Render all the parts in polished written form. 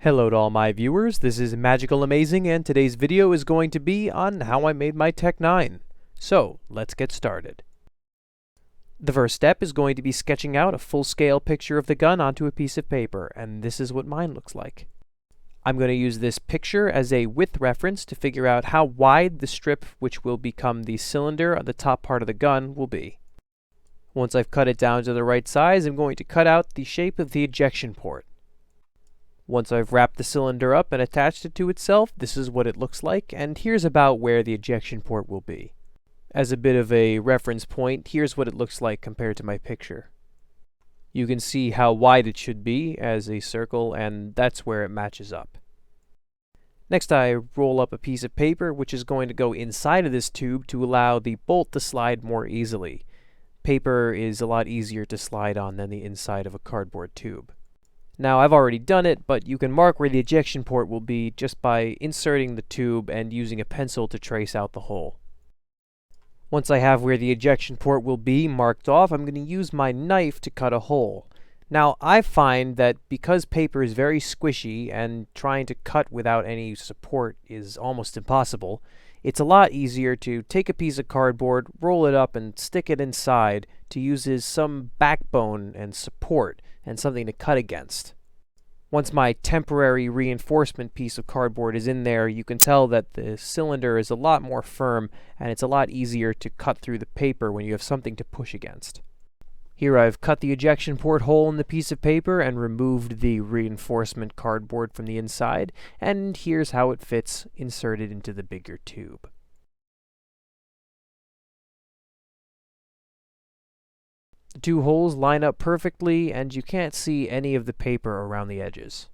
Hello to all my viewers, this is Magicalamazing and today's video is going to be on how I made my Tec 9. So, let's get started. The first step is going to be sketching out a full-scale picture of the gun onto a piece of paper, and this is what mine looks like. I'm going to use this picture as a width reference to figure out how wide the strip which will become the cylinder on the top part of the gun will be. Once I've cut it down to the right size, I'm going to cut out the shape of the ejection port. Once I've wrapped the cylinder up and attached it to itself, this is what it looks like, and here's about where the ejection port will be. As a bit of a reference point, here's what it looks like compared to my picture. You can see how wide it should be as a circle, and that's where it matches up. Next, I roll up a piece of paper which is going to go inside of this tube to allow the bolt to slide more easily. Paper is a lot easier to slide on than the inside of a cardboard tube. Now, I've already done it, but you can mark where the ejection port will be just by inserting the tube and using a pencil to trace out the hole. Once I have where the ejection port will be marked off, I'm going to use my knife to cut a hole. Now, I find that because paper is very squishy and trying to cut without any support is almost impossible, it's a lot easier to take a piece of cardboard, roll it up, and stick it inside to use as some backbone and support and something to cut against. Once my temporary reinforcement piece of cardboard is in there, you can tell that the cylinder is a lot more firm and it's a lot easier to cut through the paper when you have something to push against. Here I've cut the ejection port hole in the piece of paper and removed the reinforcement cardboard from the inside, and here's how it fits inserted into the bigger tube. The two holes line up perfectly, and you can't see any of the paper around the edges.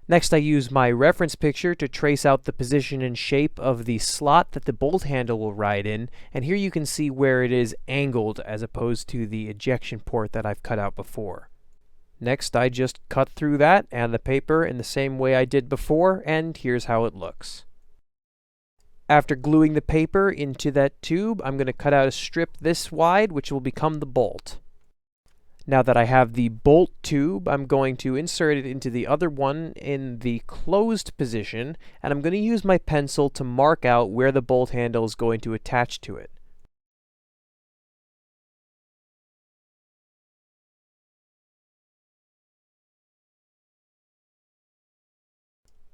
Next, I use my reference picture to trace out the position and shape of the slot that the bolt handle will ride in, and here you can see where it is angled as opposed to the ejection port that I've cut out before. Next, I just cut through that and the paper in the same way I did before, and here's how it looks. After gluing the paper into that tube, I'm going to cut out a strip this wide, which will become the bolt. Now that I have the bolt tube, I'm going to insert it into the other one in the closed position, and I'm going to use my pencil to mark out where the bolt handle is going to attach to it.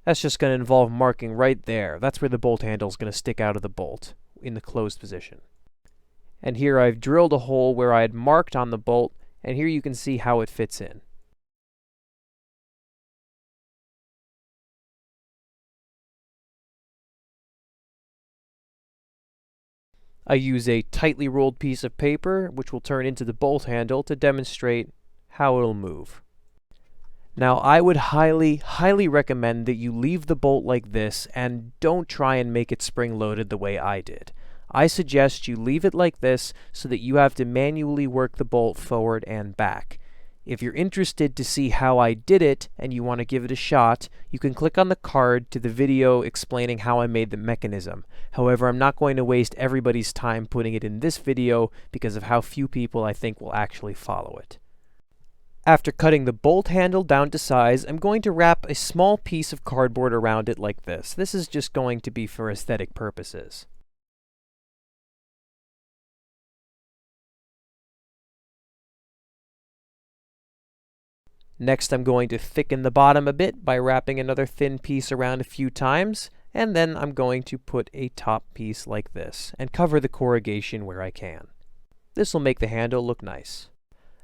That's just going to involve marking right there. That's where the bolt handle is going to stick out of the bolt in the closed position. And here I've drilled a hole where I had marked on the bolt, and here you can see how it fits in. I use a tightly rolled piece of paper, which will turn into the bolt handle to demonstrate how it'll move. Now, I would highly recommend that you leave the bolt like this and don't try and make it spring-loaded the way I did. I suggest you leave it like this so that you have to manually work the bolt forward and back. If you're interested to see how I did it and you want to give it a shot, you can click on the card to the video explaining how I made the mechanism. However, I'm not going to waste everybody's time putting it in this video because of how few people I think will actually follow it. After cutting the bolt handle down to size, I'm going to wrap a small piece of cardboard around it like this. This is just going to be for aesthetic purposes. Next, I'm going to thicken the bottom a bit by wrapping another thin piece around a few times, and then I'm going to put a top piece like this and cover the corrugation where I can. This will make the handle look nice.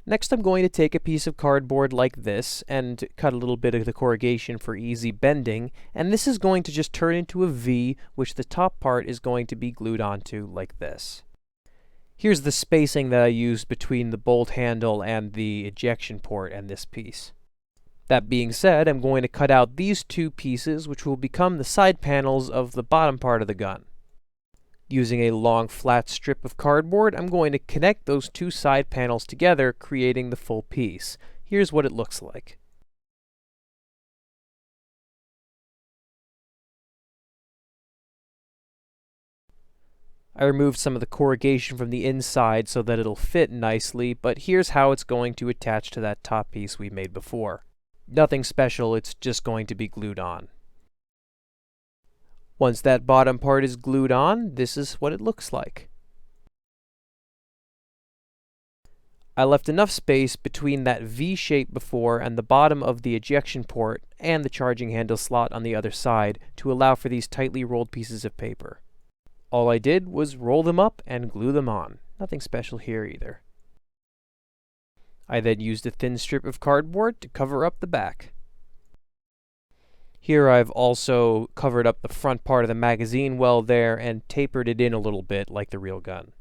Next, I'm going to take a piece of cardboard like this and cut a little bit of the corrugation for easy bending, and this is going to just turn into a V, which the top part is going to be glued onto like this. Here's the spacing that I used between the bolt handle and the ejection port and this piece. That being said, I'm going to cut out these two pieces, which will become the side panels of the bottom part of the gun. Using a long flat strip of cardboard, I'm going to connect those two side panels together, creating the full piece. Here's what it looks like. I removed some of the corrugation from the inside so that it'll fit nicely, but here's how it's going to attach to that top piece we made before. Nothing special, it's just going to be glued on. Once that bottom part is glued on, this is what it looks like. I left enough space between that V shape before and the bottom of the ejection port and the charging handle slot on the other side to allow for these tightly rolled pieces of paper. All I did was roll them up and glue them on. Nothing special here either. I then used a thin strip of cardboard to cover up the back. Here I've also covered up the front part of the magazine well there and tapered it in a little bit like the real gun.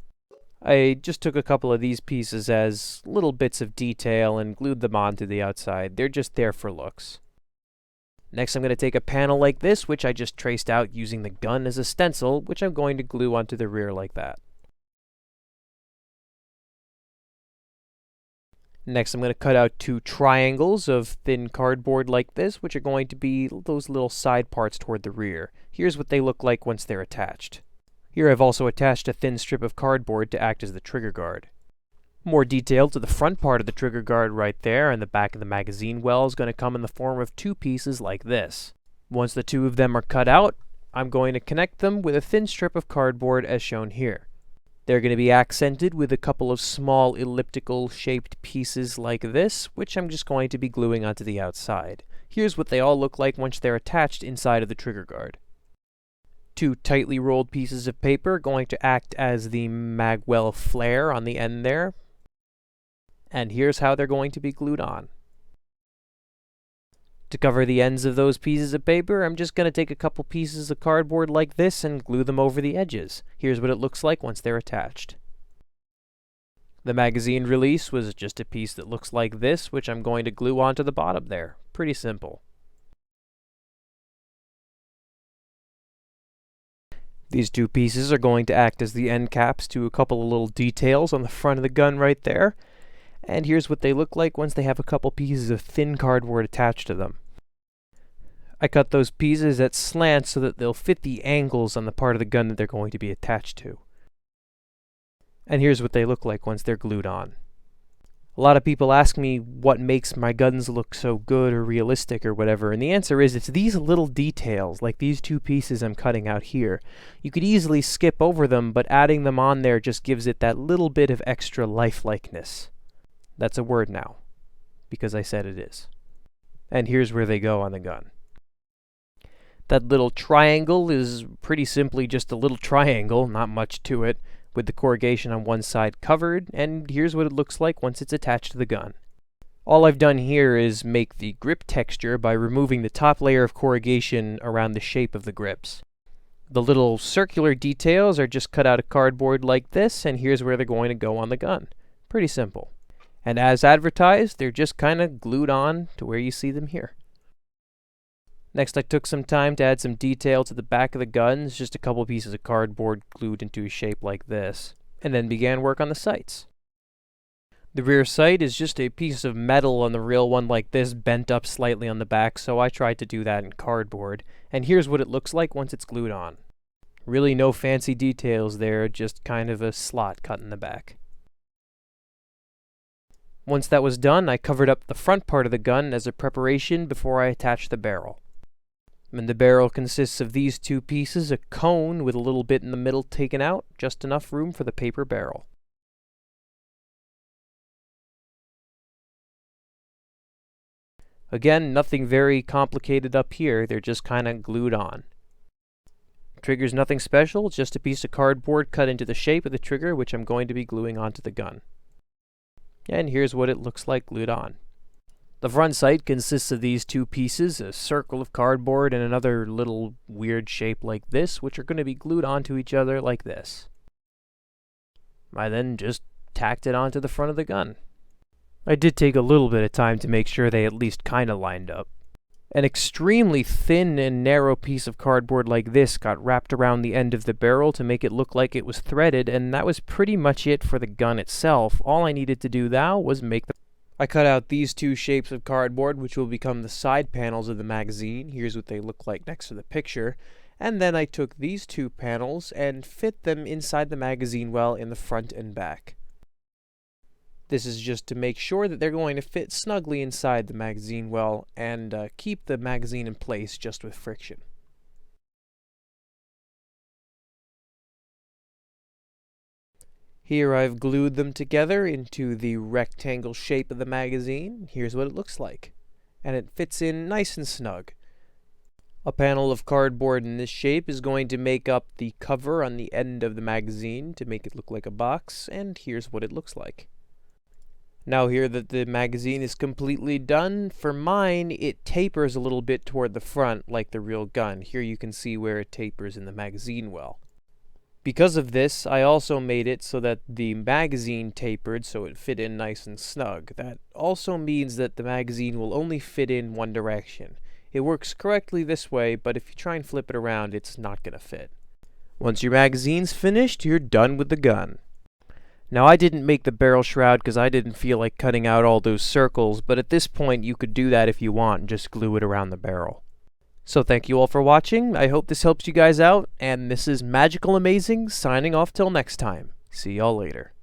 I just took a couple of these pieces as little bits of detail and glued them onto the outside. They're just there for looks. Next I'm going to take a panel like this, which I just traced out using the gun as a stencil, which I'm going to glue onto the rear like that. Next I'm going to cut out 2 triangles of thin cardboard like this, which are going to be those little side parts toward the rear. Here's what they look like once they're attached. Here I've also attached a thin strip of cardboard to act as the trigger guard. More detail to the front part of the trigger guard right there, and the back of the magazine well is going to come in the form of 2 pieces like this. Once the 2 of them are cut out, I'm going to connect them with a thin strip of cardboard as shown here. They're going to be accented with a couple of small elliptical shaped pieces like this, which I'm just going to be gluing onto the outside. Here's what they all look like once they're attached inside of the trigger guard. 2 tightly rolled pieces of paper going to act as the magwell flare on the end there. And here's how they're going to be glued on. To cover the ends of those pieces of paper, I'm just going to take a couple pieces of cardboard like this and glue them over the edges. Here's what it looks like once they're attached. The magazine release was just a piece that looks like this, which I'm going to glue onto the bottom there. Pretty simple. These 2 pieces are going to act as the end caps to a couple of little details on the front of the gun right there. And here's what they look like once they have a couple pieces of thin cardboard attached to them. I cut those pieces at slants so that they'll fit the angles on the part of the gun that they're going to be attached to. And here's what they look like once they're glued on. A lot of people ask me what makes my guns look so good or realistic or whatever, and the answer is it's these little details, like these 2 pieces I'm cutting out here. You could easily skip over them, but adding them on there just gives it that little bit of extra lifelikeness. That's a word now, because I said it is. And here's where they go on the gun. That little triangle is pretty simply just a little triangle, not much to it, with the corrugation on one side covered, and here's what it looks like once it's attached to the gun. All I've done here is make the grip texture by removing the top layer of corrugation around the shape of the grips. The little circular details are just cut out of cardboard like this, and here's where they're going to go on the gun. Pretty simple. And as advertised, they're just kind of glued on to where you see them here. Next, I took some time to add some detail to the back of the guns, just a couple pieces of cardboard glued into a shape like this, and then began work on the sights. The rear sight is just a piece of metal on the real one like this, bent up slightly on the back, so I tried to do that in cardboard, and here's what it looks like once it's glued on. Really no fancy details there, just kind of a slot cut in the back. Once that was done, I covered up the front part of the gun as a preparation before I attached the barrel. And the barrel consists of these 2 pieces, a cone with a little bit in the middle taken out, just enough room for the paper barrel. Again, nothing very complicated up here, they're just kind of glued on. Trigger's nothing special, it's just a piece of cardboard cut into the shape of the trigger, which I'm going to be gluing onto the gun. And here's what it looks like glued on. The front sight consists of these 2 pieces, a circle of cardboard and another little weird shape like this, which are going to be glued onto each other like this. I then just tacked it onto the front of the gun. I did take a little bit of time to make sure they at least kind of lined up. An extremely thin and narrow piece of cardboard like this got wrapped around the end of the barrel to make it look like it was threaded, and that was pretty much it for the gun itself. All I needed to do now was make the... I cut out these 2 shapes of cardboard, which will become the side panels of the magazine. Here's what they look like next to the picture. And then I took these 2 panels and fit them inside the magazine well in the front and back. This is just to make sure that they're going to fit snugly inside the magazine well and keep the magazine in place just with friction. Here I've glued them together into the rectangle shape of the magazine. Here's what it looks like. And it fits in nice and snug. A panel of cardboard in this shape is going to make up the cover on the end of the magazine to make it look like a box, and here's what it looks like. Now here that the magazine is completely done, for mine it tapers a little bit toward the front like the real gun. Here you can see where it tapers in the magazine well. Because of this, I also made it so that the magazine tapered so it fit in nice and snug. That also means that the magazine will only fit in one direction. It works correctly this way, but if you try and flip it around, it's not going to fit. Once your magazine's finished, you're done with the gun. Now I didn't make the barrel shroud because I didn't feel like cutting out all those circles, but at this point you could do that if you want and just glue it around the barrel. So thank you all for watching. I hope this helps you guys out, and this is Magicalamazing signing off till next time. See y'all later.